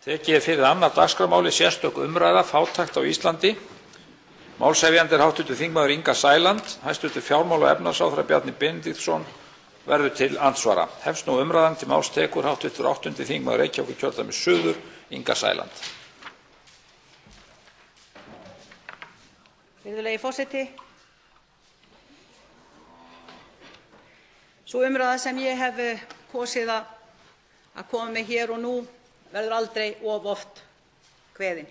Tekið er fyrir annað dagskrármálið sérstök umræða fátækt á Íslandi. Málshefjandi er hv. þingmaður Inga Sæland. Hæstv. fjármála- og efnahagsráðherra Bjarni Benediktsson verður til andsvara. Hefst nú umræðan. Til máls tekur hv. 8. þingmaður Reykjavíkurkjördæmis suður, Inga Sæland. Virðulegi forseti. Sú umræða sem ég hef kosið að koma með hér og nú verður aldrei of oft kveðin.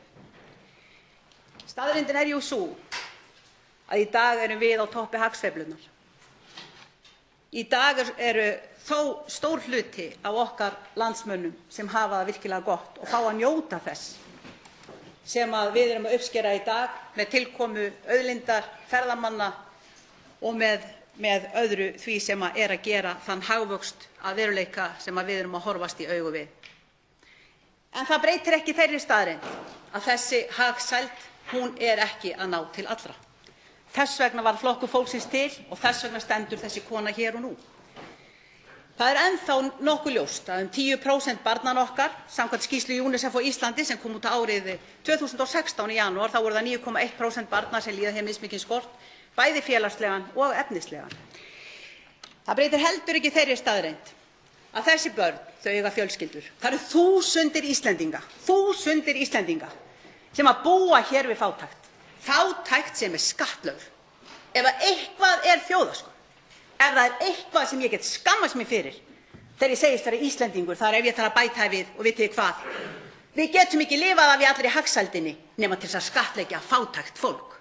Staðreyndin er jú sú að í dag erum við á toppi hagsveiflunnar. Í dag eru þó stór hluti af okkar landsmönnum sem hafa það virkilega gott og fá að njóta þess sem við erum að uppskera í dag með tilkomu auðlindar, ferðamanna og með öðru því sem er að gera þann hagvöxt að veruleika sem við erum að horfast í augu við. En það breytir ekki þeirri staðreynd að þessi hagsæld, hún er ekki að ná til allra. Þess vegna var Flokkur fólksins til og þess vegna stendur þessi kona hér og nú. Það er ennþá nokkuð ljóst að 10% barnanna okkar, samkvæmt skýrslu UNICEF á Íslandi sem kom út árið 2016 í janúar, þá voru það 9,1% barna sem líða hér mismikinn skort, bæði félagslegan og efnislegan. Það breytir heldur ekki þeirri staðreynd að þessi börn, þau eiga fjölskyldur. Það eru þúsundir Íslendinga sem að búa hér við fátækt sem er skattlögð. Ef eitthvað er þjóðarskömm, ef það er eitthvað sem ég get skammast mig fyrir þegar ég segist vera Íslendingur, það er ef ég þarf að bæta við og vitið þið hvað? Við getum ekki lifað af í allri hagsældinni nema til þess að skattleggja fátækt fólk.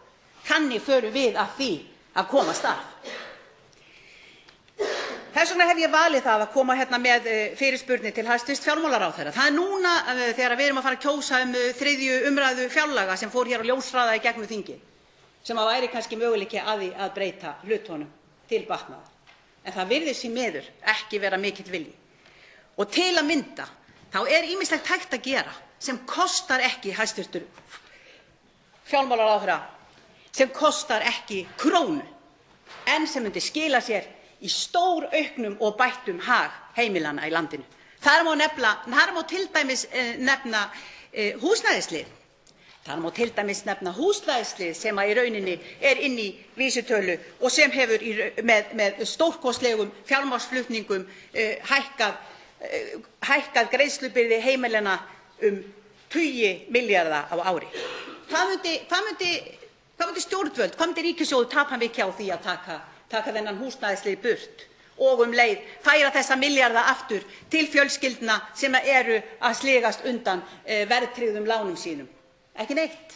Þannig förum við að því að komast að. Þess vegna hef ég valið það að koma hérna með fyrirspurnir til hæstv. Fjármálaráðherra. Það er núna þegar við erum að fara að kjósa 3. umræðu fjárlaga sem fór hér á ljóshraða í gegnum þingið, sem væri kannski möguleiki að því að breyta hlutunum til batnaðar. En það virðist því miður ekki vera mikill vilji. Og til að mynda þá er ýmislegt hægt að gera sem kostar ekki, hæstv. Fjármálaráðherra, sem kostar ekki krónu, en sem myndi skila sér í stórauknum og bættum hag heimilanna í landinu. Þar má til dæmis nefna húsnæðislið. Það má til dæmis nefna húsnæðislið sem í rauninni er inn í vísitölu og sem hefur með stórkostlegum fjármagnsflutningum hækkað greiðslubyrði heimilanna tugi milljarða á ári. Hvað myndi stjórnvöld, hvað myndi ríkissjóður tapa mikið á því að taka þennan húsnæðislið burt og leið færa þessa milljarða aftur til fjölskyldna sem eru að sligast undan verðtryggðum lánum sínum? Ekki neitt.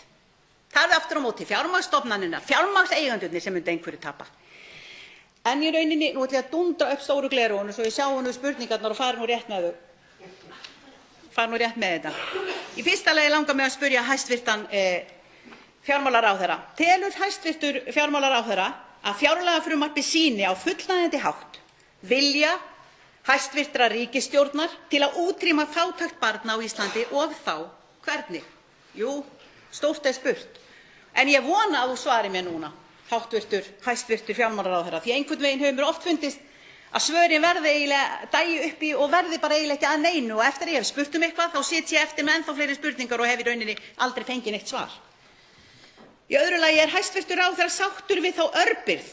Það er aftur á móti fjármagnsstofnanirnar, fjármagnseigendurnir sem myndi einhverju tapa. En í rauninni, nú ætla ég að dúndra upp stóru gleraugun svo ég sjái nú spurningarnar og fari nú rétt með þetta. Í fyrsta lagi langar mig að spyrja hæstv. Fjármálaráðherra. Telur hæstv. Fjármálaráðherra að fjárlagafrumvarpið sýni á fullnægjandi hátt vilja hæstv. ríkisstjórnar til að útrýma fátækt barna á Íslandi og þá hvernig? Jú, stórt er spurt. En ég vona að þú svari mér núna, hæstv. fjármálaráðherra, því einhvern veginn hefur mér oft fundist að svörin verði eiginlega dagi uppi og verði bara eiginlega ekki að neinu og eftir að ég hef spurt eitthvað þá sit ég eftir með ennþá fleiri spurningar og hef í rauninni aldrei fengið neitt svar. Í öðru lagi er hæstv. ráðherra sáttur við þá örbirgð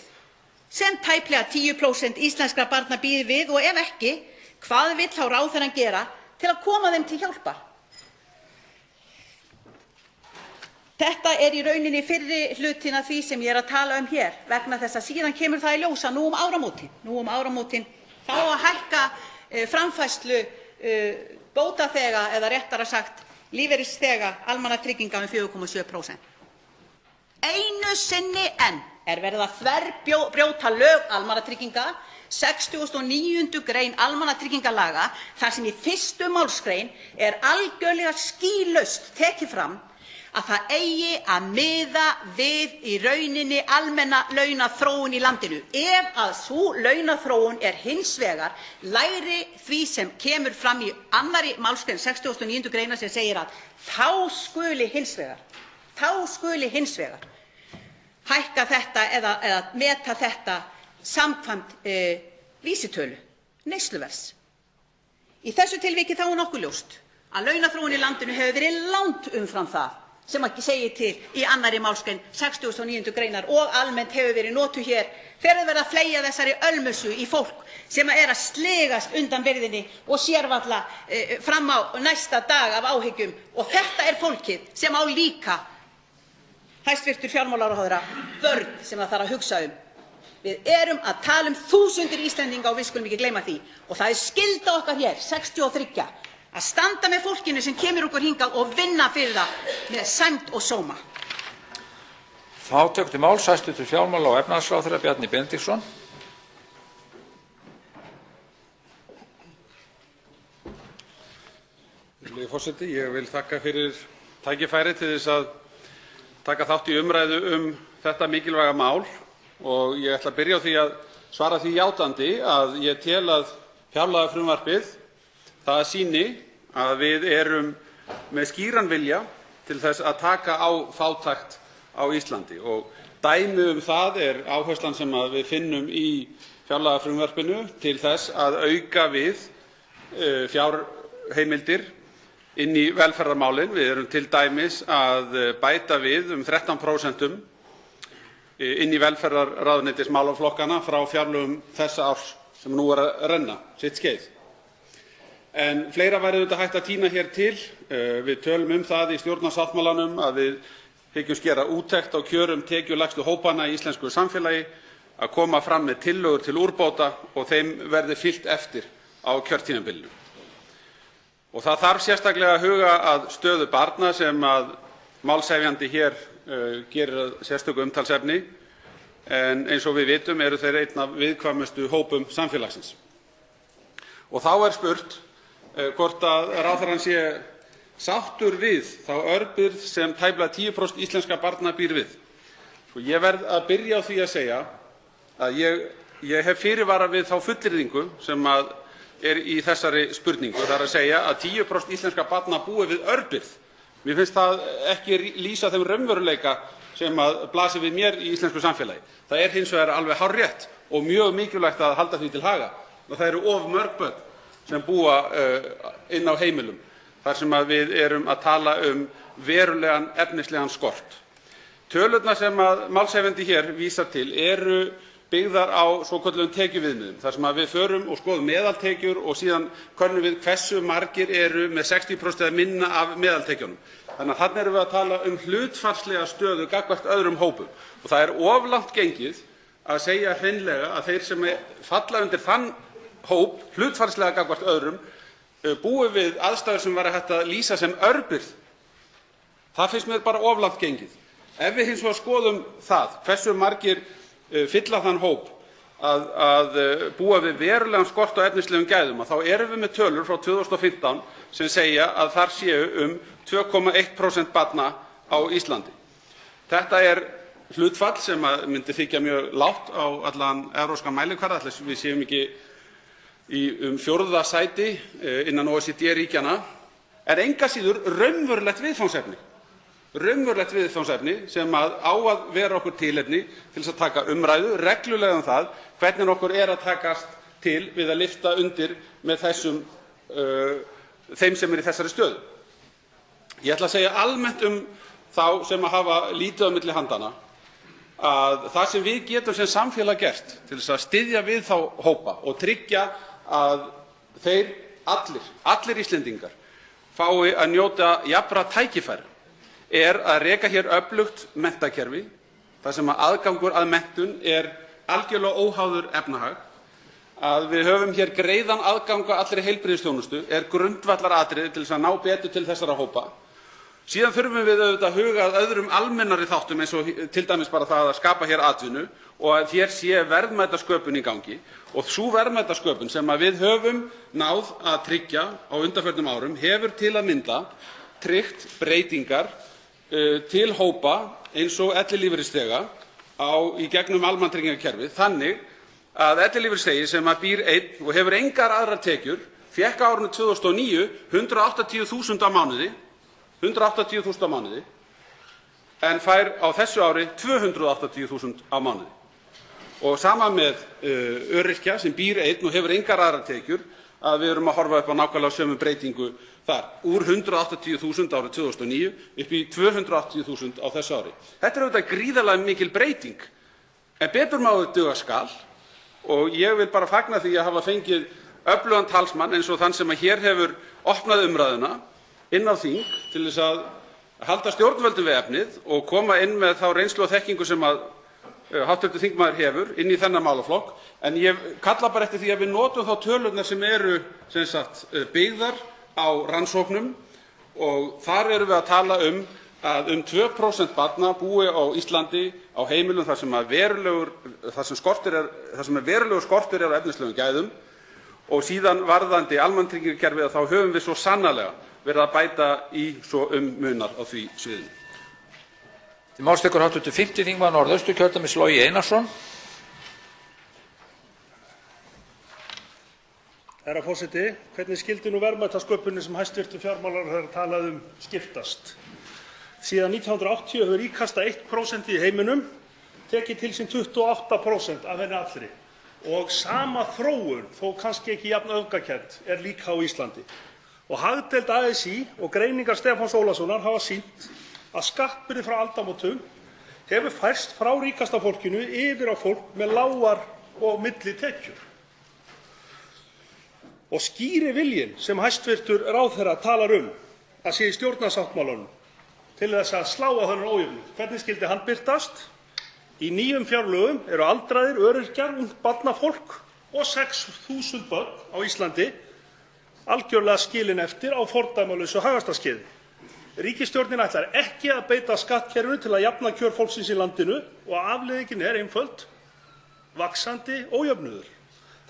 sem tæplega 10% íslenskra barna býr við og ef ekki, hvað vill þá ráðherrann gera til að koma þeim til hjálpar? Þetta er í rauninni fyrri hlutinn af því sem ég er að tala hér vegna þess að síðan kemur það í ljós að nú um áramótin þá að hækka framfærslu bótaþega eða réttara sagt lífeyrisþega almannatrygginga 4,7%. Einu sinni enn er verið að þverbrjóta lög almannatrygginga, 69. grein almannatryggingalaga, þar sem í 1. málsgrein er algjörlega skýlaust tekið fram að það eigi að miða við í rauninni almenna launaþróun í landinu. Ef að sú launaþróun er hins vegar lægri því sem kemur fram í 2. málsgrein 69. greinar sem segir að þá skuli hins vegar hækka þetta eða meta þetta samkvæmt vísitölu neysluverðs. Í þessu tilviki þá er nokkuð ljóst að launaþróun í landinu hefur verið langt umfram það sem segir til í 2. málsgrein 69. greinar og almennt hefur verið notuð hér þegar verið að fleygja þessari ölmusu í fólk sem að sligast undan byrðinni og sér varla fram á næsta dag af áhyggjum. Og þetta fólkið sem á líka, hæstv. Fjármálaráðherra, börn sem það þarf að hugsa um. Við erum að tala um þúsundir Íslendinga og við skulum ekki gleyma því. Og það skylda okkar hér, 63, að standa með fólkinu sem kemur okkur hingað og vinna fyrir það með sæmd og sóma. Þá tekur til máls hæstv. fjármála- og efnahagsráðherra Bjarni Benediktsson. Virðulegi forseti, ég vil þakka fyrir tækifærið til þess að taka þátt í umræðu þetta mikilvæga mál og ég ætla að byrja á því að svara því játandi að ég tel að fjárlagafrumvarpið það sýni að við erum með skýran vilja til þess að taka á fátækt á Íslandi og dæmi það áherslan sem við finnum í fjárlagafrumvarpinu til þess að auka við fjárheimildir inn í velferðarmálin. Við erum til dæmis að bæta við 13% inn í velferðarráðuneytis málaflokkana frá fjárlögum þessa árs sem nú að renna sitt skeið. En fleira væri auðvitað hægt að tína hér til. Við tölum það í stjórnarsáttmálanum að við hyggjumst gera úttekt á kjörum tekjulægstu hópanna í íslensku samfélagi, að koma fram með tillögur til úrbóta og þeim verði fylgt eftir á kjörtímabilinu. Og það þarf sérstaklega að huga að stöðu barna sem að málshefjandi hér gerir að sérstöku umtalsefni, en eins og við vitum eru þeir einn af viðkvæmustu hópum samfélagsins. Og þá spurt hvort að ráðherrann sé sáttur við þá örbirgð sem tæplega 10% íslenskra barna býr við. Ég verð að byrja á því að segja að ég hef fyrirvara við þá fullyrðingu sem í þessari spurningu, það að segja að 10% íslenskra barna búi við örbirgð. Mér finnst það ekki lýsa þeim raunveruleika sem blasir við mér í íslensku samfélagi. Það hins vegar alveg hárrétt og mjög mikilvægt að halda því til haga og það eru of mörg börn sem búa inn á heimilum þar sem við erum að tala verulegan efnislegan skort. Tölurnar sem málshefjandi hér vísar til eru byggðar á svokölluðum tekjuviðmiðum þar sem við förum og skoðum meðaltekjur og síðan könnum við hversu margir eru með 60% eða minna af meðaltekjunum. Þannig að þarna erum við að tala hlutfallslega stöðu gagnvart öðrum hópum og það of langt gengið að segja hreinlega að þeir sem falla undir þann hóp hlutfallslega gagnvart öðrum búi við aðstæður sem væri hægt að lýsa sem örbirgð. Það finnst mér bara of langt gengið. Ef við hins vegar skoðum það hversu margir fylla þann hóp að búa við verulegan skort á efnislegum gæðum, þá erum við með tölur frá 2015 sem segja að þar séu 2,1% barna á Íslandi. Þetta hlutfall sem myndi þykja mjög lágt á allan evrópskan mælikvarða, ætli við séum ekki í 4. sæti innan OECD-ríkjanna, en engu að síður raunverulegt viðfangsefni sem á að vera okkur tilefni til þess að taka umræðu reglulega það hvernig okkur að takast til við að lyfta undir með þeim sem í þessari stöðu. Ég ætla að segja almennt þá sem hafa lítið á milli handanna að það sem við getum sem samfélag gert til þess að styðja við þá hópa og tryggja að þeir allir Íslendingar fái að njóta jafnra tækifæra að reka hér öflugt menntakerfi þar sem aðgangur að menntun algjörlega óháður efnahag, að við höfum hér greiðan aðgang að allri heilbrigðisþjónustu grundvallaratriði til þess að ná betur til þessara hópa. Síðan þurfum við auðvitað að huga að öðrum almennari þáttum eins og til dæmis bara það að skapa hér atvinnu og að hér sé verðmætasköpun í gangi og sú verðmætasköpun sem við höfum náð að tryggja á undanförnum árum hefur til að mynda tryggt breytingar til hópa eins og ellilífeyrisþega í gegnum almannatryggingakerfið, þannig að ellilífeyrisþegi sem býr einn og hefur engar aðrar tekjur fékk á árinu 2009 180.000 á mánuði en fær á þessu ári 280.000 á mánuði. Og sama með öryrkja sem býr einn og hefur engar aðrar tekjur, að við erum að horfa upp á nákvæmlega sömu breytingu þar, úr 180.000 árið 2009 upp í 280.000 á þessu ári. Þetta er auðvitað gríðarlega mikil breyting, en betur má duga skal og ég vil bara fagna því að hafa fengið öflugan talsmann eins og þann sem hér hefur opnað umræðuna inn á þing til þess að halda stjórnvöldum við efnið og koma inn með þá reynslu og þekkingu sem að hv. þingmaður hefur inn í þennan málaflokk. En ég kalla bara eftir því að við notum þá tölurnar sem eru byggðar á rannsóknum og þar erum við að tala að 2% barna búi á Íslandi á heimilum þar sem verulegur skortur er á efnislegum gæðum og síðan varðandi almannatryggingakerfið þá höfum við svo sannarlega verið að bæta í svo munar á því sviðinu. Til máls tekur hv. 5. þingmaður Norðausturkjördæmis Logi Einarsson. Herra forseti, hvernig skyldi nú verðmætasköpunin sem hæstv. Fjármálaráðherra talaði skiptast? Síðan 1980 hefur ríkasta 1% í heiminum tekið til sín 28% af henni allri. Og sama þróun, þó kannski ekki jafn öfgakennd, er líka á Íslandi. Og hagdeild ASÍ og greiningar Stefáns Ólafssonar hafa sýnt að skattbyrði frá aldamótum hefur færst frá ríkasta fólkinu yfir á fólk með lágar og millitekjur. Og skýri viljinn sem hæstv. Ráðherra talar að sé í stjórnarsáttmálanum til þess að slá á þennan ójöfnuð, hvernig skyldi hann birtast? Í nýjum fjárlögum eru aldraðir, öryrkjar, ungt barnafólk og 6.000 börn á Íslandi algjörlega skilin eftir á fordæmalausu hagvaxtarskeiði. Ríkisstjórnin ætlar ekki að beita skattkerfinu til að jafna kjör fólksins í landinu og afleiðingin er einföld: vaxandi ójöfnuður.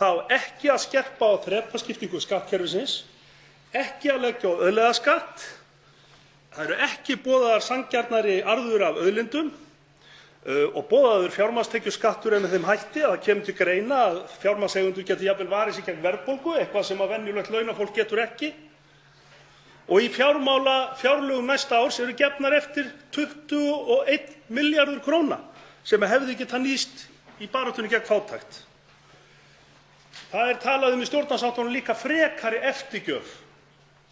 Það á ekki að skerpa á þrepaskiptingu skattkerfisins, ekki að leggja á auðlegðarskatt, það eru ekki boðaðar sanngjarnari arður af auðlindum og boðaður fjármagnstekjuskattur er með þeim hætti að það kemur til greina að fjármagnseigendur geti jafnvel varið sig gegn verðbólgu, eitthvað sem að venjulegt launafólk getur ekki. Og í fjárlögum næsta árs eru gefnar eftir 21 milljarður króna sem hefði getað nýst í baráttunni gegn fátækt. Það er talað í stjórnarsáttmálanum líka frekari eftirgjöf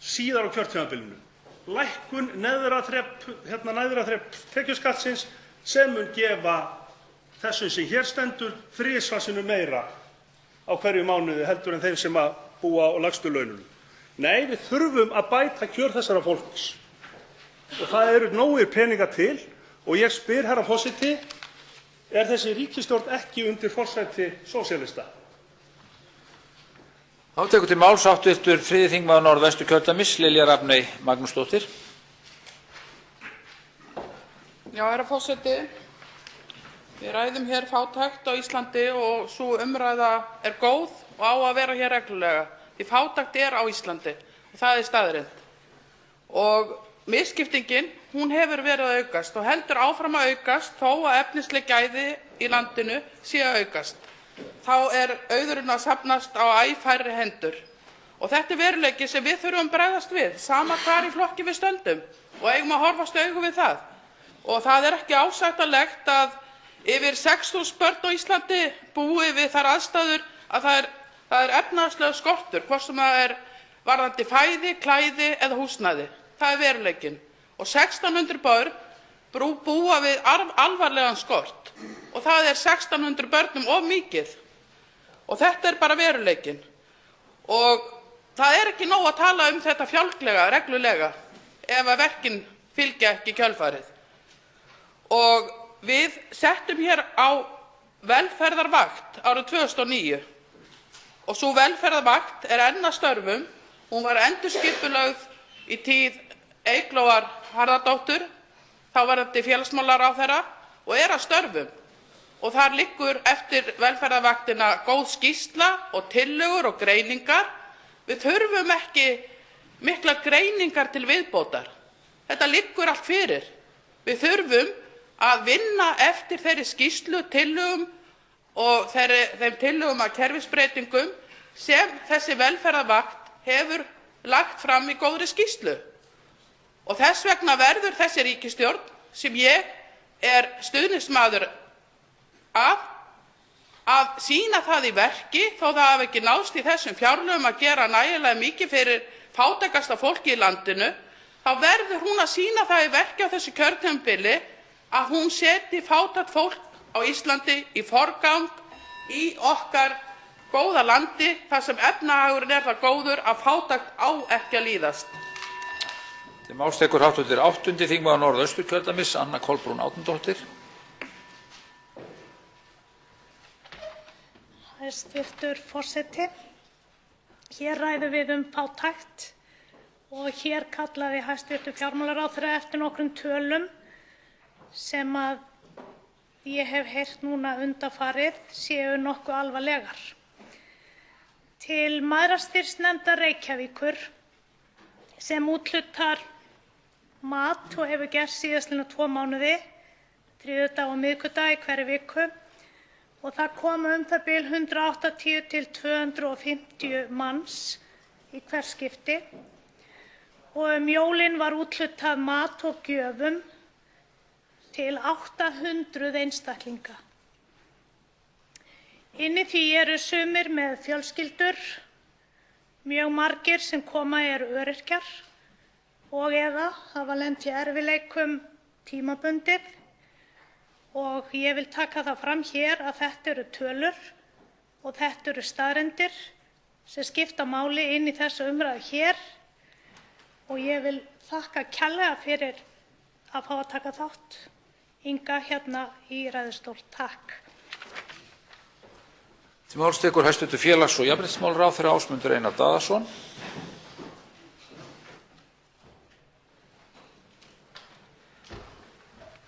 síðar á kjörtímabilinu. Lækkun neðra þrep tekjuskattsins sem mun gefa þessum sem hér stendur þrisvar sinnum meira á hverjum mánuði heldur en þeim sem búa á lægstu laununum. Nei, við þurfum að bæta kjör þessara fólks og það eru nógir peningar til og ég spyr, herra forseti, er þessi ríkisstjórn ekki undir forsæti sósíalista? Þá tekur til máls hv. 3. þingmaður Norðvesturkjördæmis Lilja Rafney Magnúsdóttir. Já, herra forseti, við ræðum hér fátækt á Íslandi og sú umræða er góð og á að vera hér reglulega. Því fátækt er á Íslandi og það er staðreynd. Og misskiptingin, hún hefur verið að aukast og heldur áfram að aukast þó að efnisleg gæði í landinu sé að aukast. Þá er auðurinn að safnast á æ færri hendur. Og þetta er veruleiki sem við þurfum að bregðast við, sama hvar í flokki við stöndum og eigum að horfast í augu við það. Og það er ekki ásættanlegt að yfir 6.000 börn á Íslandi búi við þær aðstæður að það er efnahagslegur skortur, hvort sem það er varðandi fæði, klæði eða húsnæði. Það er veruleikinn. Og 1.600 börn búa við alvarlegan skort og það er 1.600 börnum of mikið. Og þetta er bara veruleikinn. Og það er ekki nóg að tala þetta fjálglega, reglulega, ef að verkin fylgja ekki kjölfarið. Og við settum hér á velferðarvakt árið 2009 og sú velferðarvakt er enn að störfum. Hún var endurskipulögð í tíð Eyglóar Harðardóttur, þáverandi félagsmálaráðherra, og er að störfum. Og þar liggur eftir velferðarvaktina góð skýrsla og tillögur og greiningar. Við þurfum ekki miklar greiningar til viðbótar. Þetta liggur allt fyrir. Við þurfum að vinna eftir þeirri skýrslu, tillögum og þeim tillögum að kerfisbreytingum sem þessi velferðarvakt hefur lagt fram í góðri skýrslu. Og þess vegna verður þessi ríkisstjórn, sem ég er stuðningsmaður af, að sýna það í verki, þó það hafi ekki náðst í þessum fjárlögum að gera nægilega mikið fyrir fátækasta fólki í landinu, þá verður hún að sýna það í verki á þessu kjörtímabili að hún setji fátækt fólk á Íslandi í forgang í okkar góða landi þar sem efnahagurinn það góður að fátækt á ekki að líðast. Til máls tekur hv. 8. þingmaður Norðausturkjördæmis, Anna Kolbrún Árnadóttir. Hæstv. forseti. Hér ræðum við fátækt og hér kallaði hæstv. fjármálaráðherra eftir nokkrum tölum sem að ég hef heyrt núna undanfarið séu nokkuð alvarlegar. Til Mæðrastyrksnefndar Reykjavíkur sem úthlutar mat og hefur gert síðastliðna 2 mánuði, þriðjudag og miðvikudag í hverri viku, og það koma það bil 180 til 250 manns í hvert skipti, og jólin var úthlutað mat og gjöfum til 800 einstaklinga. Inni því eru sumir með fjölskyldur, mjög margir sem koma eru öryrkjar og eða hafa lent í erfiðleikum tímabundið, og ég vil taka það fram hér að þetta eru tölur og þetta eru staðreyndir sem skipta máli inn í þessa umræðu hér, og ég vil þakka kærlega fyrir að fá að taka þátt. Inga hérna í ræðustól. Takk. Til máls tekur hæstv. félags- og jafnréttismálaráðherra Ásmundur Einar Daðason.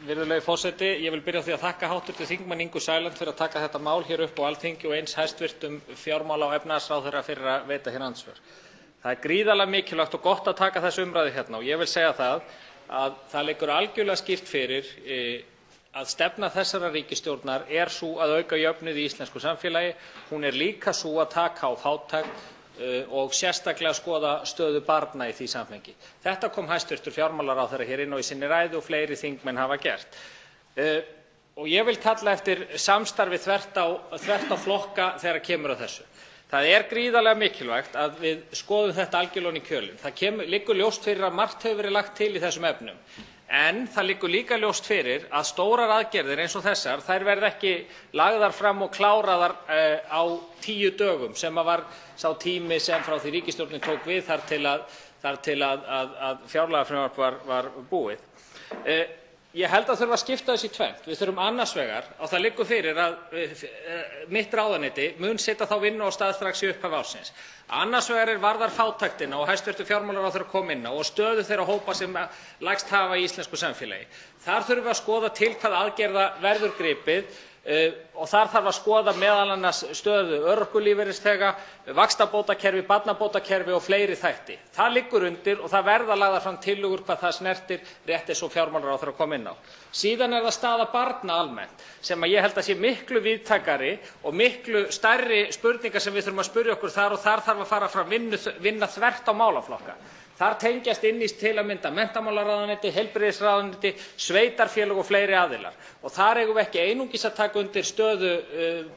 Virðulegi forseti, ég vil byrja á því að þakka hv. þingmanni Ingu Sæland fyrir að taka þetta mál hér upp á Alþingi og eins hæstv. fjármála- og efnahagsráðherra fyrir að veita hér andsvör. Það er gríðarlega mikilvægt og gott að taka þessu umræðu hérna, og ég vil segja það að það liggur algjörlega skýrt fyrir að stefna þessarar ríkisstjórnar er sú að auka jöfnuð í íslensku samfélagi. Hún er líka sú að taka á fátækt og sérstaklega skoða stöðu barna í því samhengi. Þetta kom hæstv. fjármálaráðherra hér inn á í sinni ræðu og fleiri þingmenn hafa gert. Og ég vil kalla eftir samstarfi þvert á flokka þegar kemur að þessu. Það er gríðarlega mikilvægt að við skoðum þetta algjörlega í kjölinn. Það liggur ljóst fyrir að margt hefur verið lagt til í þessum efnum. En það liggur líka ljóst fyrir að stórar aðgerðir eins og þessar, þær verða ekki lagðar fram og kláraðar á 10 dögum, sem var sá tími sem frá því ríkisstjórnin tók við þar til að fjárlagafrumvarp var búið. Ég held að þurfa að skipta þessu í tvennt. Við þurfum annars vegar, og það liggur fyrir að mitt ráðuneyti mun setja þá vinnu á stað strax í upphafi ársins. Annars vegar varðar fátæktina og hæstv. fjármálaráðherra kom inn á og stöðu þeirra hópa sem lægst hafa í íslensku samfélagi. Þar þurfum við að skoða til hvaða aðgerða verður gripið og þar þarf að skoða m.a. stöðu örorkulífeyrisþega, vaxtabótakerfi, barnabótakerfi og fleiri þætti. Það liggur undir og það verða lagðar fram tillögur hvað það snertir, rétt eins og fjármálaráðherra kom inn á. Síðan það staða barna almennt, sem ég held að sé miklu víðtækari og miklu stærri spurningar sem við þurfum að spyrja okkur þar, og þar þarf að fara fram vinna þvert á málaflokka. Þar tengjast inn í til að mynda menntamálaráðuneyti, heilbrigðisráðuneyti, sveitarfélög og fleiri aðilar. Og þar eigum við ekki einungis að taka undir stöðu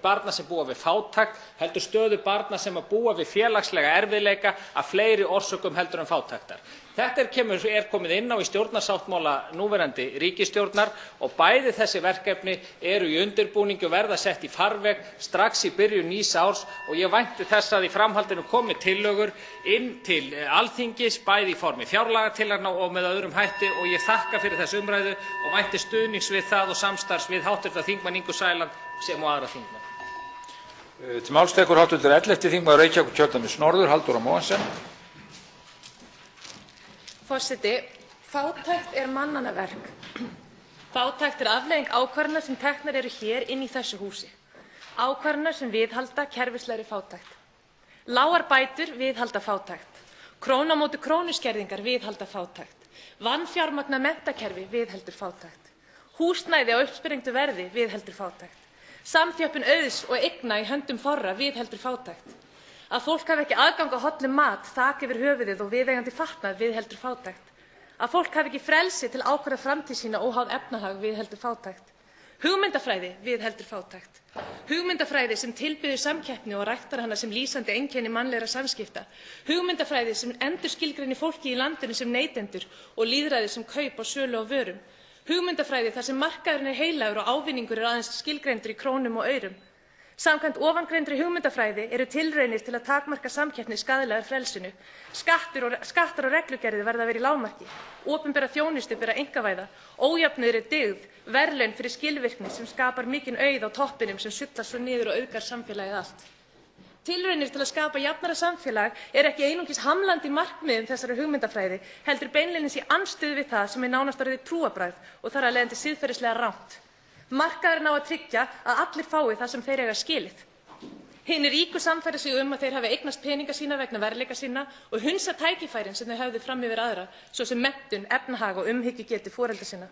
barna sem búa við fátækt, heldur stöðu barna sem búa við félagslega erfiðleika af fleiri orsökum heldur en fátæktar. Þetta er komið inn á í stjórnarsáttmála núverandi ríkisstjórnar og bæði þessi verkefni eru í undirbúningi og verða sett í farveg strax í byrjun nýs árs, og ég vænti þess að í framhaldinu komi tillögur inn til Alþingis, bæði í formi fjárlagatillagna og með öðrum hætti, og ég þakka fyrir þessu umræðu og vænti stuðnings við það og samstarfs við hv. þingmann Ingu Sæland sem og aðra þingmenn. Til máls tekur hv. 11. þingmaður Reykjavíkurkjördæmis norður, Halldóra Mogensen. Forseti, fátækt er mannanna verk. Fátækt er afleiðing ákvarðana sem teknar eru hér inn í þessu húsi. Ákvarðana sem viðhalda kerfislegri fátækt. Lágar bætur viðhalda fátækt. Krónu á móti krónu skerðingar viðhalda fátækt. Vanfjármagna menntakerfi viðheldur fátækt. Húsnæði á uppsprengdu verði viðheldur fátækt. Samþjöppun auðs og eigna í höndum fárra viðheldur fátækt. Að fólk hafi ekki aðgang að hollum mat, þak yfir höfuðið og viðeigandi fatnað viðheldur fátækt. Að fólk hafi ekki frelsi til að ákvarða framtíð sína óháð efnahag viðheldur fátækt. Hugmyndafræði viðheldur fátækt. hugmyndafræði sem tilbiður samkeppni og ræktar hana sem lýsandi einkenni mannlegra samskipta, hugmyndafræði sem endurskilgreinir fólki í landinu sem neytendur og lýðræði sem kaup og sölu á vörum, hugmyndafræði þar sem markaðurinn er heilagur og ávinningur er aðeins skilgreindur í krónum og aurum. Samkvæmt ofangreindri hugmyndafræði eru tilraunir til að takmarka samkeppni skaðlegar frelsinu. Skattar og reglugerðir verða að vera í lágmarki. Opinbera þjónustu ber að einkavæða. Ójöfnuður er dyggð, verðlaun fyrir skilvirkni sem skapar mikinn auð á toppinum sem sullar svo niður og auðgar samfélagið allt. Tilraunir til að skapa jafnara samfélag er ekki einungis hamlandi markmiðum þessari hugmyndafræði, heldur beinlínis í andstöðu við það sem er nánast orðið trúarbragð og þar af leiðandi siðferðislega rangt. Markaðurinn á að tryggja að allir fái það sem þeir eiga skilið. Hinir ríku sannfæra sig að þeir hafi eignast peninga sína vegna verðleika sinna og hunsa tækifærin sem þau höfðu fram yfir aðra, svo sem menntun, efnahag og umhyggjugetu foreldra sinna.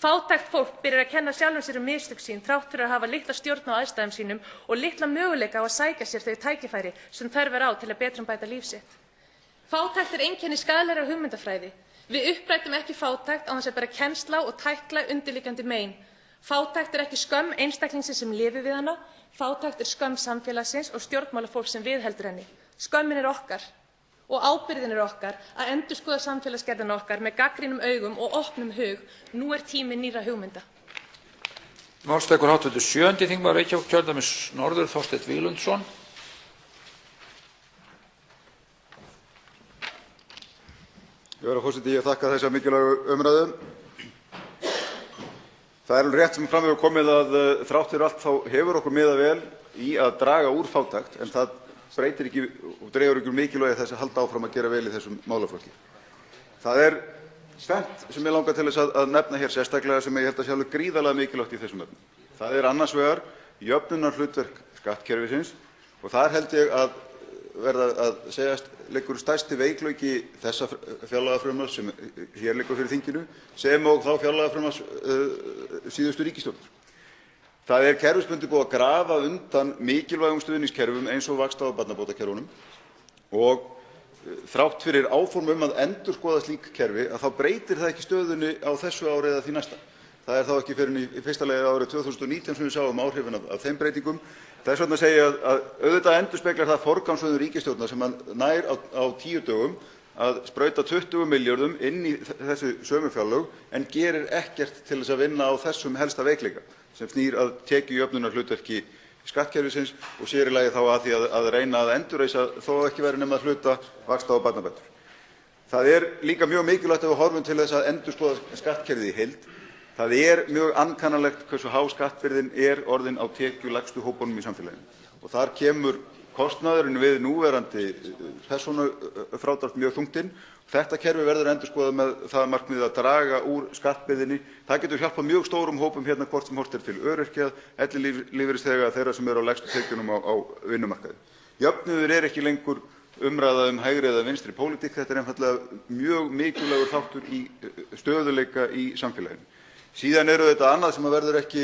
Fátækt fólk byrjar að kenna sjálfum sér mistök sín þrátt fyrir að hafa litla stjórn á aðstæðum sínum og litla möguleika á að sækja sér þau tækifæri sem þörf er á til að betrumbæta líf sitt. Fátækt er einkenni skaðlegrar hugmyndafræði. Við upprætum ekki fátækt án þess að bera kennsl á og tækla undirliggjandi mein. Fátækt er ekki skömm einstaklingsins sem lifir við hana, fátækt er skömm samfélagsins og stjórnmálafólks sem viðheldur henni. Skömmin er okkar og ábyrgðin er okkar að endurskoða samfélagsgerðina okkar með gagnrýnum augum og opnum hug. Nú er tími nýrra hugmynda. Máls tekur hv. 7. þingmaður Reykjavíkurkjördæmis norður, Þorsteinn Víglundsson. Herra forseti, ég þakka þessa mikilvægu umræðu. Það er rétt sem fram hefur komið að þrátt fyrir allt þá hefur okkur miðað vel í að draga úr fátækt, en það breytir ekki og dregur ekki úr mikilvægi þess að halda áfram að gera vel í þessum málaflokki. Það er tvennt sem ég langar til þess að nefna hér sérstaklega sem ég held að sé alveg gríðarlega mikilvægt í þessum efnum. Það er annars vegar jöfnunarhlutverk skattkerfisins og þar held ég að verða að segjast liggur stærsti veikleiki þessa fjárlagafrumvarps sem hér liggur fyrir þinginu sem og þá fjárlagafrumvarps síðustu ríkisstjórnar. Það er kerfisbundið búið að grafa undan mikilvægum stuðningskerfum eins og vaxta- og barnabótakerfunum og þrátt fyrir áform að endurskoða slík kerfi að þá breytir það ekki stöðunni á þessu ári eða því næsta. Það er þá ekki fyrr en í fyrsta lagi árið 2019 sem við sáum áhrifin af þeim breytingum. Þess vegna segi ég að auðvitað endurspeglar það forgangsröðun ríkisstjórnar sem nær á 10 dögum að sprauta 20 milljörðum inn í þessi sömu fjárlög en gerir ekkert til þess að vinna á þessum helsta veikleika sem snýr að tekjujöfnunarhlutverki skattkerfisins og sér í lagi þá að því að reyna að endurreisa þó ekki verið nema að hluta vaxta- og barnabætur. Það er líka mjög mikilvægt að við horfum til þess að endurskoða skattkerfið í heild. Það er mjög ankannalegt hversu há skattbyrðin er orðin á tekjulægstu hópunum í samfélaginu og þar kemur kostnaðurinn við núverandi persónufrádrátt mjög þungt inn. Þetta kerfi verður endurskoðað með það markmið að draga úr skattbyrðinni. Það getur hjálpað mjög stórum hópum hérna hvort sem horft er til öryrkja, ellilífeyrisþega, þeirra sem eru á lægstu tekjunum á vinnumarkaði. Jöfnuður er ekki lengur umræða hægri eða vinstri pólitík. Þetta er einfaldlega mjög mikilvægur þáttur í stöðugleika í samfélaginu. Síðan eru þetta annað sem verður ekki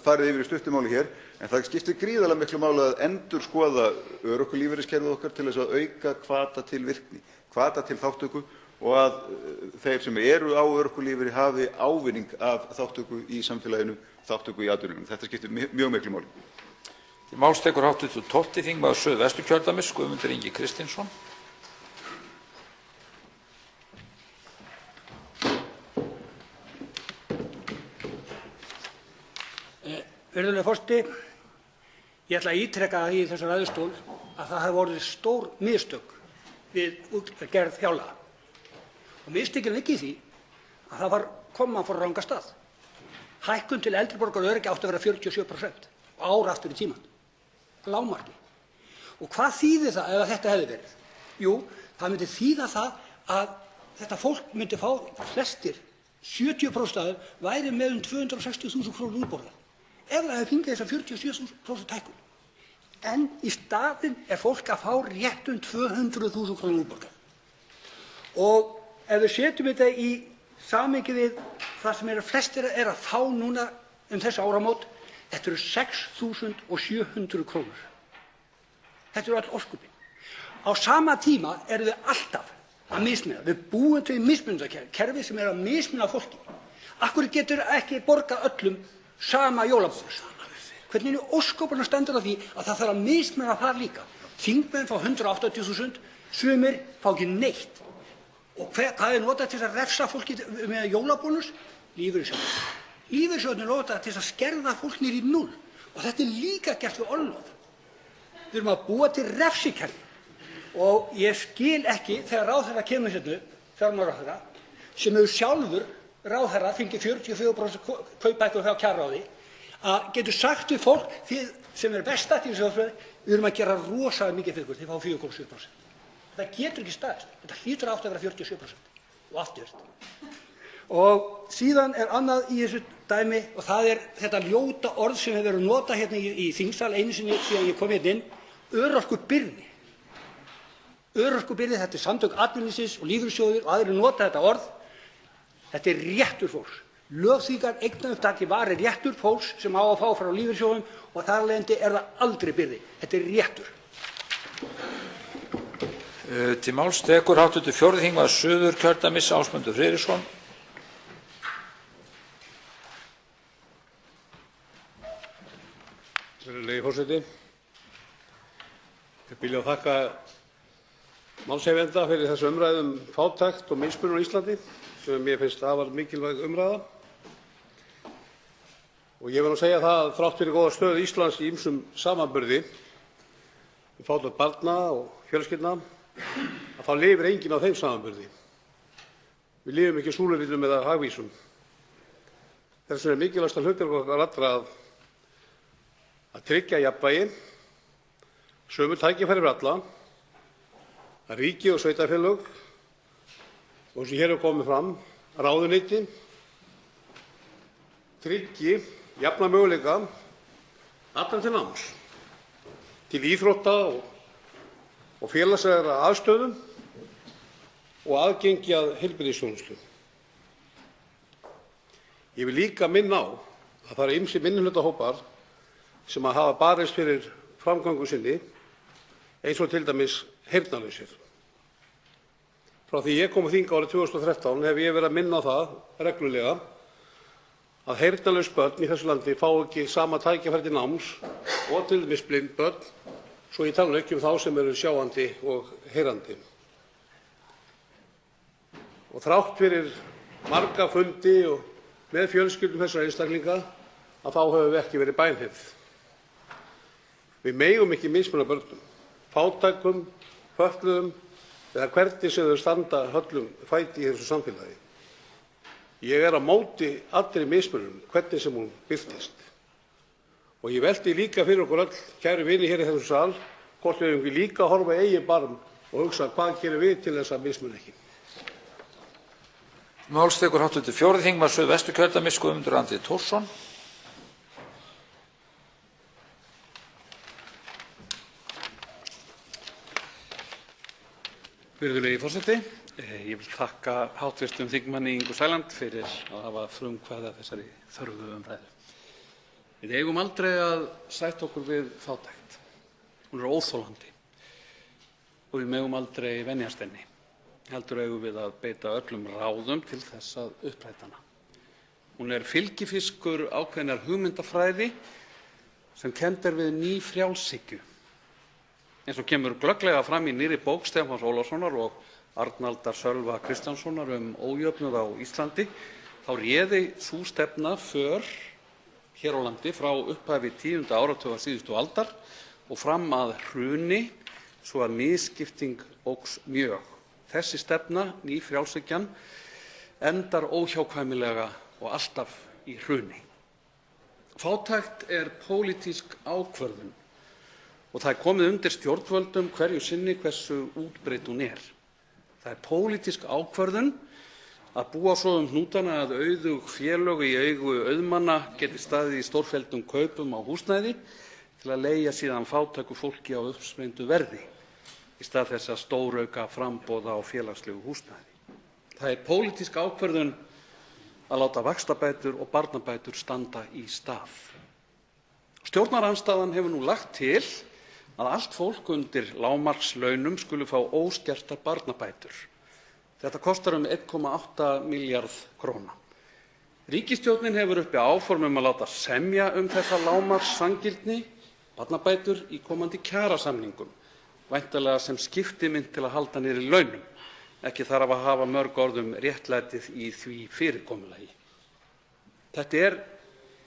farið yfir í stuttu máli hér, en það skiptir gríðarlega miklu máli að endurskoða örorkulífeyriskerfið okkar til þess að auka hvata til virkni, hvata til þátttöku og að þeir sem eru á örorkulífeyri hafi ávinning af þátttöku í samfélaginu, þátttöku í atvinnulífinu. Þetta skiptir mjög miklu máli. Til máls tekur hv. 12. þingmaður Suðvesturkjördæmis, Guðmundur Ingi Kristinsson. Virðulegur forseti, ég ætla að ítreka í þessum ræðustól að það hafi orðið stór mistök við gerð fjárlaga. Og mistökin liggja í því að það var komið frá ranga stað. Hækkun til eldri borgara og öryrkja átti að vera 47% og ár aftur í tímann. Lágmarki. Og hvað þýðir það ef þetta hefði verið? Jú, það myndi þýða það að þetta fólk myndi fá flestir 70% af þeim væri með 260.000 krónur útborgað. Ef það hefði fengið þessa 47% hækkun. En í staðinn er fólk að fá rétt 200.000 krónur útborgað. Og ef við setjum þetta í samhengi við það sem flestir eru að fá núna þessi áramót, þetta eru 6.700 krónur. Þetta eru öll ósköpin. Á sama tíma erum við alltaf að mismuna. Við búum til mismununarkerfi sem að mismuna fólki. Af hverju getur ekki borgað öllum sama jólabónus? Hvernig í ósköpunum stendur á því að það þarf að mismuna það líka? Þingmenn fá 180.000, sumir fá ekki neitt. Og hvað er notað til að refsa fólki með jólabónus? Lífeyrissjóðir. Lífeyrissjóðirnir er notað til að skerða fólk niður í 0 og þetta er líka gert við orlof. Við erum að búa til refsikerfi og ég skil ekki þegar ráðherra kemur hérna, fjármálaráðherra, sem hefur sjálfur ráðherra fengið 44% kaupbætur hjá kjararáði, að getur sagt við fólk, þið sem er best stætt í þessu þjóðfélagi, við erum að gera rosalega mikið fyrir ykkur, þið fá 4,7%. Það getur ekki staðist. Þetta hlýtur átt að vera 47% og aftur. Og síðan er annað í þessu dæmi og það er þetta ljóta orð sem hefur verið notað hérna í þingsal einu sinni síðan ég kom hérna inn, örorkubyrði. Örorkubyrði, þetta er samtök atvinnulífsins og lífeyrissjóðir og aðrir nota þetta orð. Þetta er réttur fólks. Lögþvingar eignaupptaki var réttur fólks sem á að fá frá lífeyrissjóðum og þar af leiðandi er það aldrei byrði. Þetta er réttur. Til máls tekur hv. 4. þingmaður Suðurkjördæmis Ásmundur Friðriksson. Virðulegi forseti. Ég byrja að þakka málshefjanda fyrir þessu umræðu fátækt og mismunun á Íslandi sem mér finnst afar mikilvæg umræða. Og ég verð að segja það að þrátt fyrir góða stöðu Íslands í ýmsum samanburði við fátækt barna og fjölskyldna að þá lifir enginn á þeim samanburði. Við lifum ekki súlurítum eða hagvísum. Þess vegna er mikilvægasta hlutverk okkar allra að tryggja jafnvægi, sömu tækifæri fyrir alla, að ríki og sveitarfélög og sem hér hefur komið fram, ráðuneyti, tryggi jafna möguleika allan til náms, til íþrótta og félagslegra aðstöðu og aðgengi að heilbrigðisþjónustu. Ég vil líka minna á að það eru ýmsir minnihlutahópar sem hafa barist fyrir framgöngu sinni, eins og til dæmis heyrnarlausir. Frá því ég kom á þing árið 2013 hef ég verið að minna á það reglulega að heyrnarlaus börn í þessu landi fá ekki sama tækifæri til náms og til dæmis blind börn, svo ég tala ekki þá sem eru sjáandi og heyrandi. Og þrátt fyrir marga fundi og með fjölskyldum þessara einstaklinga að þá höfum við ekki verið bænheyrð. Við megum ekki mismuna börnum, fátækum, fötluðum eða hvernig sem þau standa höllum fæti í þessu samfélagi. Ég er á móti allri mismunun, hvernig sem hún birtist. Og ég velti líka fyrir okkur öll, kæru vini hér í þessum sal, hvort við höfum líka að horfa í eigin barm og hugsa hvað gerum við til þess að mismuna ekki. Máls tekur hv. 4. þingmaður Suðvesturkjördæmis Guðmundur Andri Thorsson. Virðulegi forseti, ég vil þakka hv. þingmanni Ingu Sæland fyrir að hafa frumkvæði að þessari þörfu umræðu. Við eigum aldrei að sætta okkur við fátækt. Hún er óþolandi og við megum aldrei venjast henni. Heldur eigum við að beita öllum ráðum til þess að uppræta hana. Hún er fylgifiskur ákveðinnar hugmyndafræði sem kennd er við ný frjálshyggju. Eins og kemur glögglega fram í nýrri bók Stefáns Ólafssonar og Arnaldar Sölva Kristjánssonar ójöfnuð á Íslandi, þá réði sú stefna för hér á landi frá upphafi 10. áratugar síðustu aldar og fram að hruni svo að misskipting óx mjög. Þessi stefna, ný frjálshyggjan, endar óhjákvæmilega og alltaf í hruni. Fátækt er pólitísk ákvörðun og það er komið undir stjórnvöldum hverju sinni hversu útbreidd hún er. Það er pólitísk ákvörðun að búa svo hnútana að auðug félög í eigu auðmanna geti staðið í stórfelldum kaupum á húsnæði til að leigja síðan fátæku fólki á uppsprengdu verði í stað þess að stórauka framboð á félagslegu húsnæði. Það er pólitísk ákvörðun að láta vaxtabætur og barnabætur standa í stað. Stjórnarandstaðan hefur nú lagt til að allt fólk undir lágmarkslaunum skuli fá óskertar barnabætur. Þetta kostar 1,8 milljarð króna. Ríkisstjórnin hefur uppi áform að láta semja þessa lágmarkssanngirni, barnabætur, í komandi kjarasamningum, væntanlega sem skiptimynt til að halda niðri launum. Ekki þarf að hafa mörg orð réttlætið í því fyrirkomulagi. Þetta er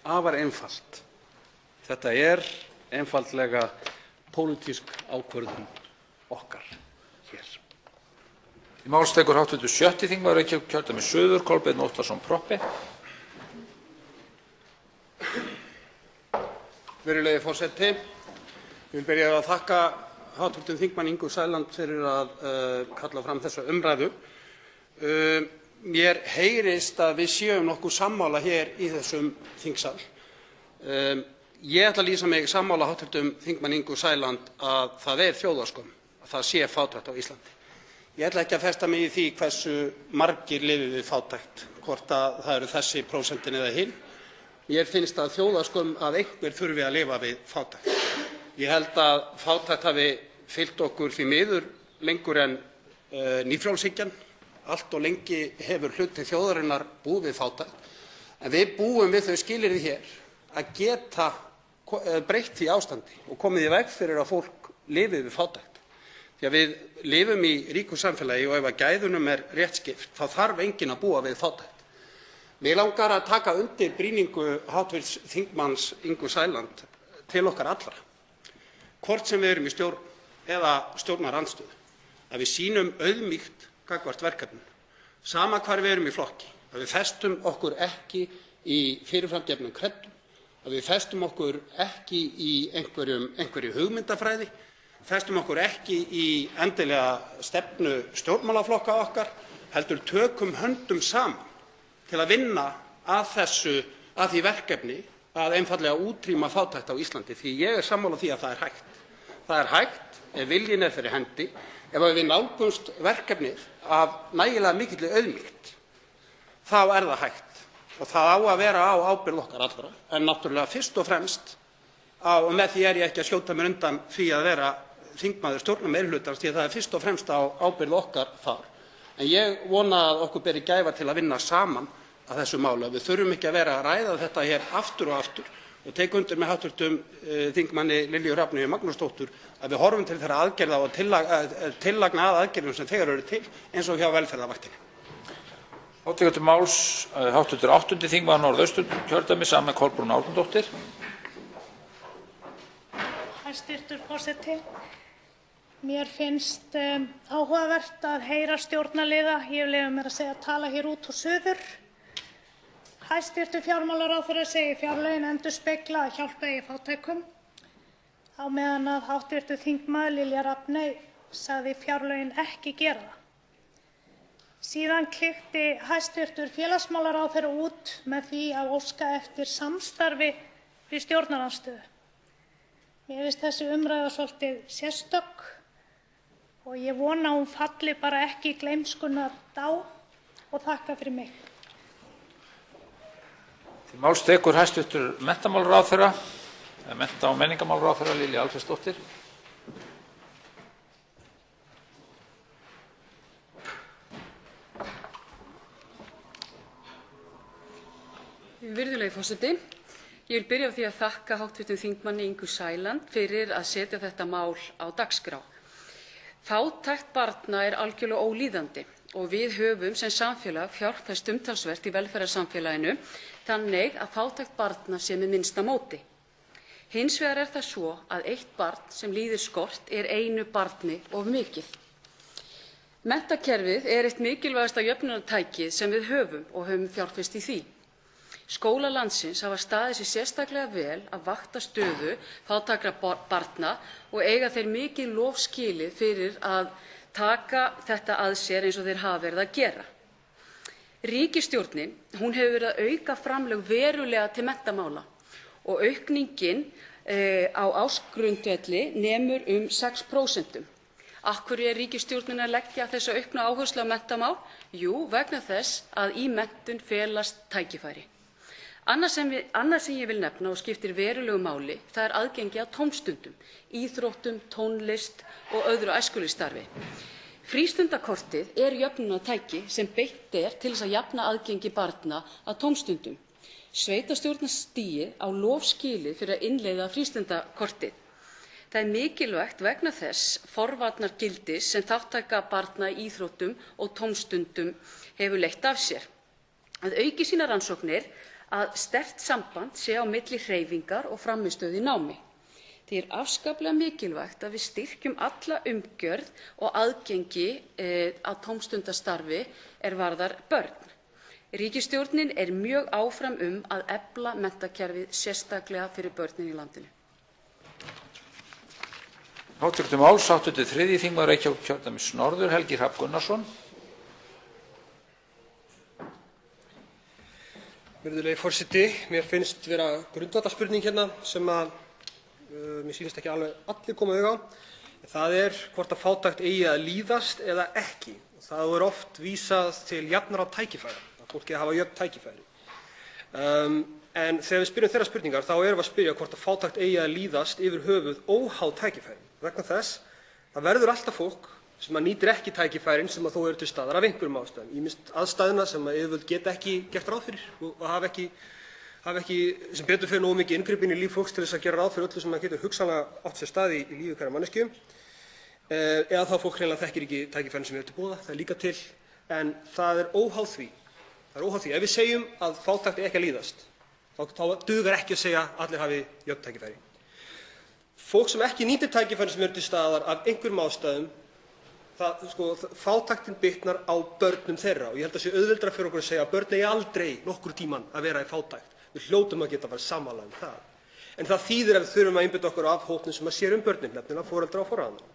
afar einfalt. Þetta er einfaldlega pólitísk ákvörðun okkar hér. Í máls tekur hv. 6. þingmaður Reykjavíkurkjördæmis suður, Kolbeinn Óttarsson Proppé. Virðulegi forseti. Ég vil byrja að þakka hv. þingmanni Ingu Sæland fyrir að kalla fram þessa umræðu. Mér heyrist að við séum nokkuð sammála hér í þessum þingsal. Ég ætla að lýsa mig sammála hv. þingmanni Ingu Sæland að það er þjóðarskömm að það sé fátækt á Íslandi. Ég ætla ekki að festa mig í því hversu margir lifi við fátækt, hvort að það eru þessi prósentin eða hinn. Mér finnst að þjóðarskömm að einhver þurfi að lifa við fátækt. Ég held að fátækt hafi fylgt okkur því miður lengur en nýfrjálshyggjan. Allt og lengi hefur hluti þjóðarinnar búið við fátækt. En við búum við þau skilyrði hér að geta breytt því ástandi og komið í veg fyrir að fólk lifi við fátækt. Því að við lifum í ríku samfélagi og ef að gæðunum er rétt skipt, þá þarf enginn að búa við fátækt. Mig langar að taka undir brýningu hv. þingmanns Ingu Sæland til okkar allra, hvort sem við erum í stjórn eða stjórnarandstöðu, að við sýnum auðmýkt gagnvart verkefninu, sama hvar við erum í flokki, að við festum okkur ekki í fyrirframgefnum kreddum, að við festum okkur ekki í einhverju hugmyndafræði, festum okkur ekki í endilega stefnu stjórnmálaflokka okkar, heldur tökum höndum saman til að vinna að því verkefni að einfaldlega útrýma fátækt á Íslandi, því ég er sammála því að það er hægt. Það er hægt ef viljinn er fyrir hendi, ef við nálgumst verkefnið af nægilega mikilli auðmýkt, þá er það hægt og það á að vera á ábyrgð okkar allra, en náttúrulega fyrst og fremst og með því er ég ekki að skjóta mér undan því að vera þingmaður stjórnarmeirihlutans, því að það er fyrst og fremst á ábyrgð okkar þar. En ég vona að okkur beri gæfa til að vinna saman að þessu máli. Við þurfum ekki að vera að ræða þetta hér aftur og aftur og tek undir með hv. þingmanni Lilju Rafneyju Magnúsdóttur að við horfum til þeirra aðgerða og tillagna að aðgerðum sem þegar eru til, eins og hjá velferðarvaktinni. Tekur til máls hv. 8. þingmaður Norðausturkjördæmis, Anna Kolbrún Árnadóttir. Hæstv. forseti. Mér finnst áhugavert að heyra stjórnarliða, ég vil leyfa mér að segja, tala hér út og suður. Hæstv. fjármálaráðherra segir fjárlögin endurspegla að hjálpa eigi fátækum, á meðan að hv. þingmaður Lilja Rafney sagði fjárlögin ekki gera það. Síðan klykkti hæstv. félagsmálaráðherra út með því að óska eftir samstarfi við stjórnarandstöðu. Mér finnst þessi umræða svolítið sérstök og ég vona að hún falli bara ekki í gleymskunnar dá og þakka fyrir mig. Til máls tekur hæstv. Menntamálaráðherra, mennta- og menningarmálaráðherra Lilja Alfreðsdóttir. Virðulegi forseti. Ég vil byrja á því að þakka hv. þingmanni Ingu Sæland fyrir að setja þetta mál á dagskrá. Fátækt barna er algjörlega ólíðandi og við höfum sem samfélag fjárfest umtalsvert í velferðarsamfélaginu þannig að fátækt barna sé með minnsta móti. Hins vegar er það svo að eitt barn sem líður skort er einu barni of mikið. Menntakerfið er eitt mikilvægasta jöfnunartækið sem við höfum og höfum fjárfest í því. Skólar landsins hafa staðið sig sérstaklega vel að vakta stöðu fátækra barna og eiga þeir mikið lof skilið fyrir að taka þetta að sér eins og þeir hafa verið að gera. Ríkisstjórnin, hún hefur verið að auka framlög verulega til menntamála og aukningin á ársgrundvelli nemur 6%. Af hverju er ríkisstjórnin að leggja þessa auknu áherslu á menntamál? Jú, vegna þess að í menntun felast tækifæri. Annað sem ég vil nefna og skiptir verulegu máli, það er aðgengi að tómstundum, íþróttum, tónlist og öðru æskulýðsstarfi. Frístundakortið er jöfnunartæki sem beitt er til þess að jafna aðgengi barna að tómstundum. Sveitarstjórnarstigið á lof skilið fyrir að innleiða frístundakortið. Það er mikilvægt vegna þess forvarnargildis sem þátttaka barna í íþróttum og tómstundum hefur leitt af sér. Að auki sýna rannsóknir að sterkt samband sé á milli hreyfingar og frammistöðu í námi. Því er afskaplega mikilvægt að við styrkjum alla umgjörð og aðgengi að tómstundastarfi er varðar börn. Ríkisstjórnin er mjög áfram að efla menntakerfið sérstaklega fyrir börnin í landinu. Hv. máls 83. þingmaður Reykjavíkurkjördæmis norður, Helgi Hrafn Gunnarsson. Virðulegi forseti, mér finnst vera grundvallarspurning hérna sem að mér sýnist ekki alveg allir koma auga á. Það er hvort að fátækt eigi að líðast eða ekki. Það er oft vísað til jafnra tækifæra, að fólki hafa jöfn tækifæri. En þegar við spyrjum þeirra spurningar þá erum við að spyrja hvort að fátækt eigi að líðast yfir höfuð óháð tækifæri. Vegna þess það verður alltaf fólk sem nýtir ekki tækifærin sem þó eru til staðar af einhverjum ástæðum. Ýmist aðstæðna sem yfirvöld geta ekki gert ráð fyrir og hafa ekki sem betur fer nógu mikið inngrip inn í líf fólks til þess að gera ráð fyrir öllu sem getur hugsanlega átt sér stað í lífi hverrar manneskju. Eða þá fólk hreinlega þekkir ekki tækifærin sem eru til boða. Það er líka til, en það er óháð því. Ef við segjum að fátækt er ekki að líðast, þá dugar ekki að segja að allir hafi jöfn tækifæri. Fólk sem ekki nýtir tækifærin sem eru til staðar af einhverjum ástæðum, fátæktin bitnar á börnum þeirra og ég held að sé auðveldara fyrir okkur að segja að börn eigi aldrei nokkurn tímann að vera í fátækt. Við hljótum að geta bara sammála það. En það þýðir að við þurfum að einbeita okkur af hópnum sem sér börnin, nefnilega foreldra og forráðamenn.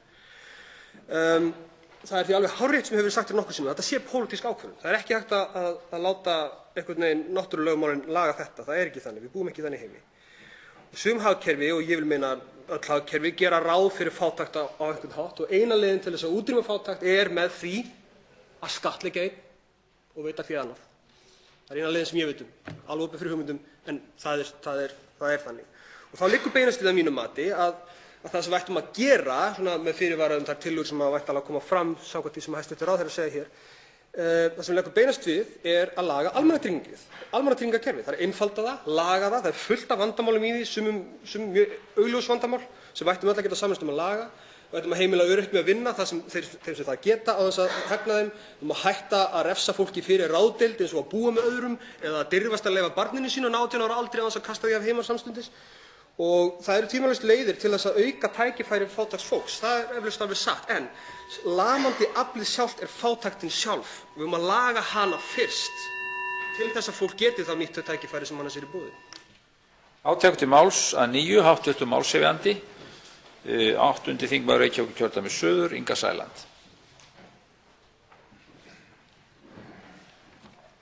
Það er því alveg hárrétt sem hefur verið sagt nokkuð sinnum, þetta sé pólitísk ákvörðun. Það er ekki hægt að láta einhvern veginn náttúrulögmálin laga þetta. Það er ekki þannig, við búum ekki þannig heimi. Sum hagkerfi, og ég vil meina öll hagkerfi, gera ráð fyrir fátækt á einhvern hátt og eina leiðin til þess að útrýma fátækt er með því að skattleggja einn og veita því annað. Það er eina leiðin sem ég veit alveg opið fyrir hugmyndum, en það er þannig. Og þá liggur beinast við að mínu mati að það sem við ættum að gera, svona með fyrirvara þær tillögur sem væntanlega koma fram samkvæmt því sem hæstv. Ráðherra segir hér, það sem leggur beinast við er að laga almannatryggingakerfið. Það er einfalda það, laga það, það er fullt af vandamálum í því, sumum mjög augljós vandamál sem við ættum öll að geta sameinast að laga. Við ættum að heimila öryrkjum að vinna það sem þeir það geta á þess að hegna þeim. Við ættum að hætta að refsa fólki fyrir ráðdeild eins og að búa með öðrum eða að dirfast að leyfa barninu sínu á 18 ára aldri án þess að kasta því af heima samstundis. Og það eru tvímælalaust leiðir til þess að auka tækifæri fátæks fólks. Það er eflaust alveg satt, en lamandi aflið sjálft er fátæktin sjálf. Við höfum að laga hana fyrst til þess að fólk geti þá nýtt þau tækifæri sem annars eru í boði. Átök til máls að nýju, hv. málshefjandi, 8. þingmaður Reykjavíkurkjördæmis suður, Inga Sæland.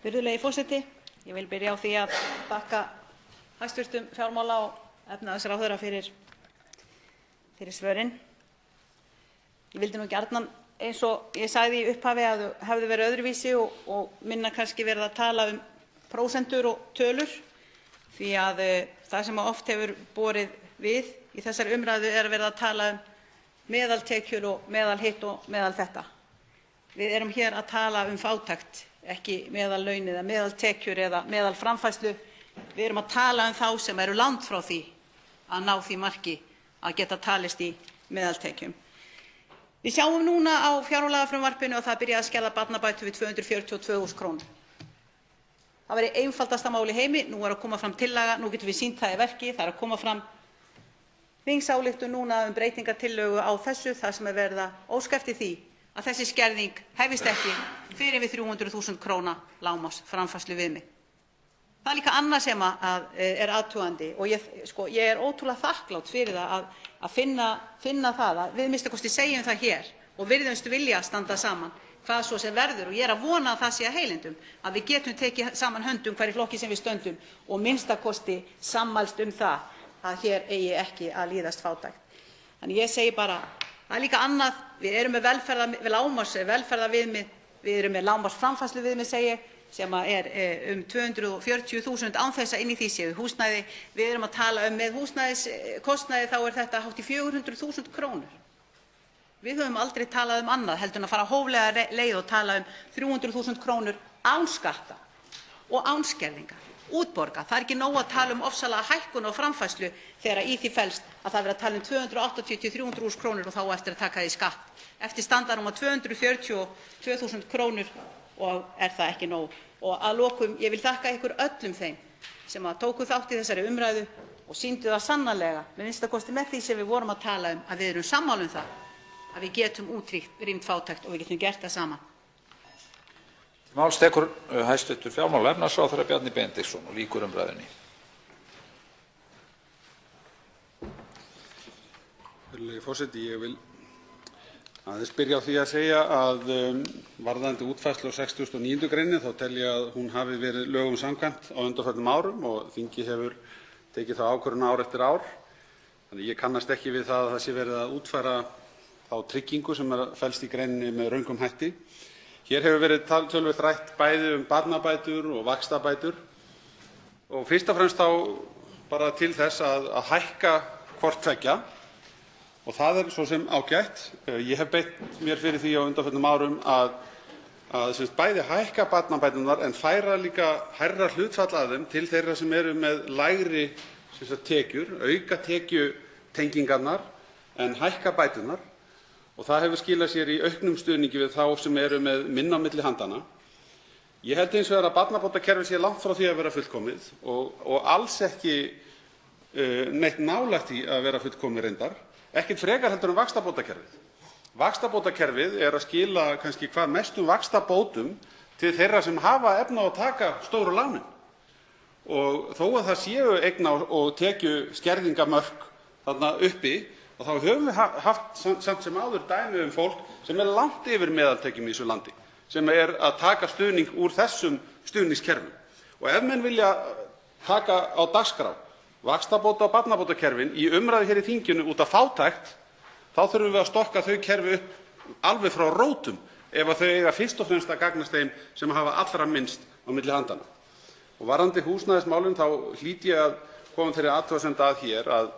Virðulegi forseti, ég vil byrja á því að þakka hæstv. fjármála- og efnahagsráðherra fyrir svörin. Ég vildi nú gjarnan, eins og ég sagði í upphafi, að þau hefðu verið öðruvísi og minna kannski verið að tala prósentur og tölur, því að það sem oft hefur borið við í þessari umræðu er verið að tala meðaltekjur og meðalhitt og meðal þetta. Við erum hér að tala fátækt, ekki meðallaun eða meðaltekjur eða meðalframfærslu. Við erum að tala þá sem eru langt frá því að ná því marki að geta talist í meðaltekjum. Við sjáum núna á fjárlagafrumvarpinu að það byrjaði að skerða barnabætur við 242.000 kr. Það væri einfaldasta mál í heimi. Nú er að koma fram tillaga, nú getum við sýnt það í verki. Það er að koma fram þingsályktun núna breytingartillögu á þessu þar sem er verið að óska eftir því að þessi skerðing hefjist ekki fyrr en við 300.000 kr. lágmarksframfærsluviðmið. Það er líka annað sem er athugandi og ég er ótrúlega þakklát fyrir það að finna það að við a.m.k. segjum það hér og virðumst vilja standa saman hvað svo sem verður, og ég er að vona að það sé að heilindum, að við getum tekið saman höndum hverju flokki sem við stöndum og a.m.k. sammælst það að hér eigi ekki að líðast fátækt. Þannig ég segi bara, það er líka annað, við erum með lágmarksvelferðarviðmið, við erum með lágmarksframfærsluviðmið, segi ég, sem er 240.000 án þess að inn í því séu húsnæði. Við erum að tala með húsnæðiskostnaði, þá er þetta hátt í 400.000 kr. Við höfum aldrei talað um annað heldur en að fara hóflega leið og tala um 300.000 kr. án skatta og án skerðinga, útborgað. Það ekki nóg að tala um ofsalega hækkun og framfærslu þegar í því felst að það er verið að tala um 280.000–300.000 kr. og þá á eftir að taka því skatt. Eftir standa rúmar 242.000 kr. og er það ekki nóg. Og að lokum, ég vil þakka ykkur öllum þeim sem tóku þátt í þessari umræðu og sýndu það sannarlega, með minnsta kosti með því sem við vorum að tala um, að við erum sammála um það að við getum útrýmt fátækt og við getum gert það saman. Máls tekur hæstv. fjármála- og efnahagsráðherra Bjarni Benediktsson og lýkur umræðunni. Virðulegi forseti, ég vil aðeins byrja á því að segja að varðandi útfærslu á 69. gr. þá tel ég að hún hafi verið lögum samkvæmt á undanförnum árum og þingið hefur tekið þá ákvörðun ár eftir ár. Þannig ég kannast ekki við það að það sé verið að útfæra þá tryggingu sem felst í greininni með röngum hætti. Hér hefur verið töluvert rætt bæði um barnabætur og vaxtabætur og fyrst og fremst þá bara til þess að hækka hvort tveggja. Og það er svo sem ágætt. Ég hef beitt mér fyrir því á undanförnum árum að bæði hækka barnabæturnar en færa líka hærra hlutfall af þeim til þeirra sem eru með lægri tekjur, auka tekjutengingarnar en hækka bæturnar. Og það hefur skilað sér í auknum stuðningi við þá sem eru með minna á milli handanna. Ég held hins vegar að barnabótakerfið sé langt frá því að vera fullkomið og alls ekki neitt nálægt því að vera fullkomið reyndar. Ekkert frekar heldur en vaxtabótakerfið. Vaxtabótakerfið er að skila kannski hvað mestum vaxtabótum til þeirra sem hafa efni á að taka stóru lánin. Og þó að það séu eigna- og tekjuskerðingarmörk þarna uppi, og þá höfum við haft samt sem áður dæmi um fólk sem er langt yfir meðaltekjum í þessu landi, sem er að taka stuðning úr þessum stuðningskerfum. Og ef menn vilja taka á dagskrá vaxtabóta- og barnabótakerfin í umræðu hér í þinginu út af fátækt, þá þurfum við að stokka þau kerfi upp alveg frá rótum ef að þau eiga fyrst og fremst að gagnast þeim sem hafa allra minnst á milli handanna. Og varðandi húsnæðismálin þá hlýt ég að koma þeirri athugasemd að hér að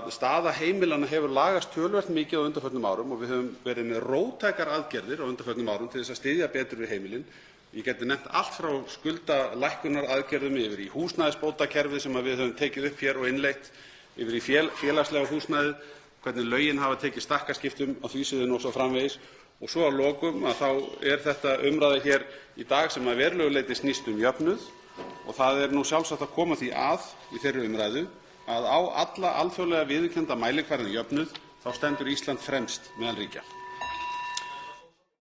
staða heimilanna hefur lagast töluvert mikið á undanförnum árum og við höfum verið með róttækar aðgerðir á undanförnum árum til þess að styðja betur við heimilin. Ég geti nefnt allt frá skuldalækkunaraðgerðum yfir í húsnæðisbótakerfið sem við höfum tekið upp hér og innleitt, yfir í félagslega húsnæðið, hvernig lögin hafa tekið stakkaskiptum á því sviðinu og svo framvegis. Og svo að lokum að þá er þetta umræða hér í dag sem að verulegu leyti snýst um jöfnuð og það er nú sjálfsagt að koma því að í þeirri umræðu að á alla alþjóðlega viðurkennda mælikvarða um jöfnuð þá stendur Ísland fremst meðal ríkja.